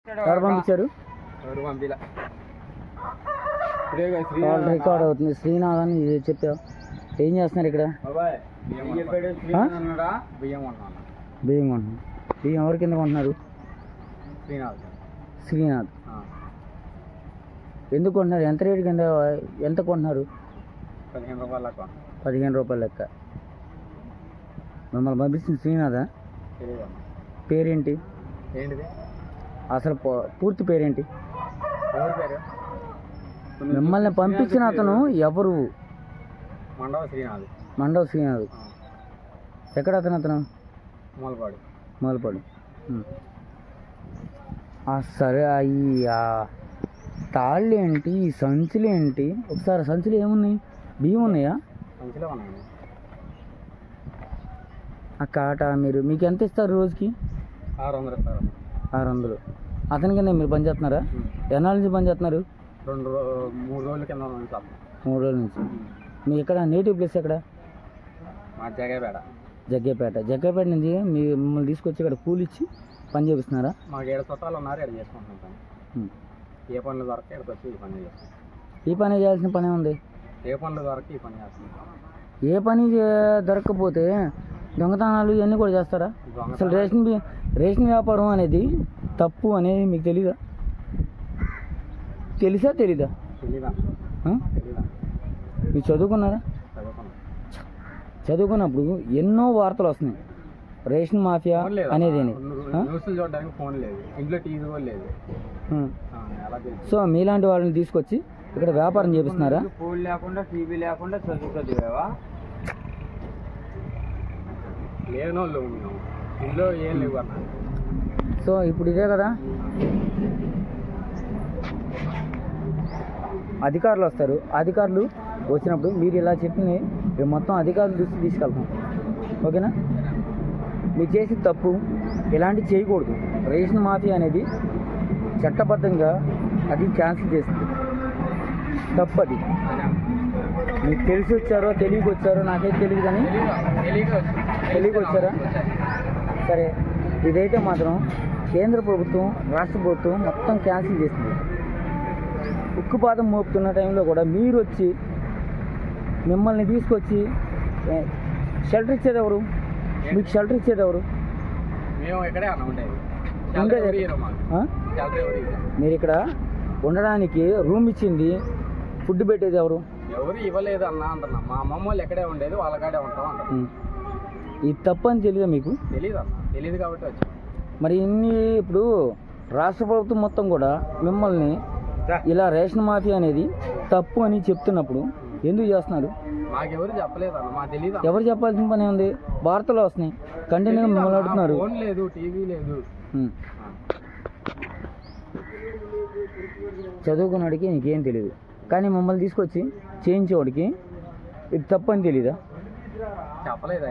ఎవరు పంపించారు? రికార్డ్ అవుతుంది. శ్రీనాథ్ అని చెప్పావు. ఏం చేస్తున్నారు ఇక్కడ? బియ్యం కొంటున్నారు. బియ్యం ఎవరి కింద కొంటున్నారు? శ్రీనాథ్. ఎందుకు కొంటున్నారు? ఎంత రేటు కింద ఎంత కొంటున్నారు? 15 రూపాయల లెక్క. మిమ్మల్ని పంపించింది శ్రీనాథా? పేరేంటి అసలు? పూర్తి పేరేంటి? మిమ్మల్ని పంపించిన అతను ఎవరు? మండవ శ్రీనాథ్. ఎక్కడ అతను? మూలపాడు. సరే, ఈ తాళ్ళు ఏంటి, ఈ సంచులు ఏంటి? ఒకసారి సంచులు ఏమున్నాయి? బియ్యం ఉన్నాయా? ఆ కాట మీకు ఎంత ఇస్తారు రోజుకి? 600. అతని కింద మీరు పని చేస్తున్నారా? ఎన్నాళ్ళ నుంచి పని చేస్తున్నారు? 3 రోజుల కింద. 3 రోజుల నుంచి. మీ ఎక్కడ నేటివ్ ప్లేస్ ఎక్కడ? జగ్గేపేట నుంచి మిమ్మల్ని తీసుకొచ్చి ఇక్కడ కూలి ఇచ్చి పని చేపిస్తున్నారా? మాకు 7 చుట్టాలు ఉన్నారు, ఇక్కడ చేసుకుంటున్నాం. ఏ పనులు దొరక ఇక్కడికి వచ్చి ఈ పని చేస్తాం. ఈ పని చేయాల్సిన పని ఉంది. ఏ పనులు దొరక ఈ పని చేస్తాం. ఏ పని దొరకకపోతే దొంగతనాలు ఇవన్నీ కూడా చేస్తారా? అసలు రేషన్ వ్యాపారం అనేది తప్పు అనేది మీకు తెలీదా? తెలీదా? మీరు చదువుకున్నారా? చదువుకున్నప్పుడు ఎన్నో వార్తలు వస్తున్నాయి. రేషన్ మాఫియా అనేది. సో మీలాంటి వాళ్ళని తీసుకొచ్చి ఇక్కడ వ్యాపారం చేపిస్తున్నారా? ఫోన్ లేకుండా, టీవీ లేకుండా చదివేవా? లేనోళ్ళు ఇంట్లో ఏం లేవు అన్న. సో ఇప్పుడు ఇదే కదా, అధికారులు వస్తారు. అధికారులు వచ్చినప్పుడు మీరు ఇలా చెప్పింది మొత్తం అధికారులు దృష్టి తీసుకెళ్తాం. ఓకేనా? మీరు చేసి తప్పు ఇలాంటివి చేయకూడదు. రేషన్ మాఫియా అనేది చట్టబద్ధంగా అది క్యాన్సిల్ చేస్తుంది. తప్పు అది. మీకు తెలిసి వచ్చారో తెలియక వచ్చారో నాకైతే తెలియదు, కానీ తెలియక వచ్చారా? సరే, ఇదైతే మాత్రం కేంద్ర ప్రభుత్వం, రాష్ట్ర ప్రభుత్వం మొత్తం క్యాన్సిల్ చేస్తుంది. ఉక్కుపాదం మోపుతున్న టైంలో కూడా మీరు వచ్చి మిమ్మల్ని తీసుకొచ్చి షెల్టర్ ఇచ్చేది ఎవరు? మీకు షెల్టర్ ఇచ్చేది ఎవరు? మీరు ఇక్కడ ఉండడానికి రూమ్ ఇచ్చింది, ఫుడ్ పెట్టేది ఎవరు? ఎవరు ఇవ్వలేదు అన్న అంటున్నా. మా అమ్మమ్మ వాళ్ళు ఎక్కడే ఉండేది, వాళ్ళ కాడే ఉంటాం అంటారు. ఇది తప్పు అని తెలియదా మీకు? తెలియదు అన్న, తెలియదు కాబట్టి వచ్చి. మరి ఇప్పుడు రాష్ట్ర ప్రభుత్వం మొత్తం కూడా మిమ్మల్ని ఇలా రేషన్ మాఫియా అనేది తప్పు అని చెప్తున్నప్పుడు ఎందుకు చేస్తున్నారు? మాకెవరు చెప్పలేదు అన్న, మాకు తెలియదు. ఎవరు చెప్పాల్సిన పని ఉంది? వార్తలు వస్తున్నాయి, కంటిన్యూగా మిమ్మల్ని అడుగుతున్నారు. ఫోన్ లేదు, టీవీ లేదు. చదువుకున్నాడికి నీకేం తెలియదు, కానీ మమ్మల్ని తీసుకొచ్చి చేయించేవాడికి ఇది తప్పు అని తెలీదా? చెప్పలేదు.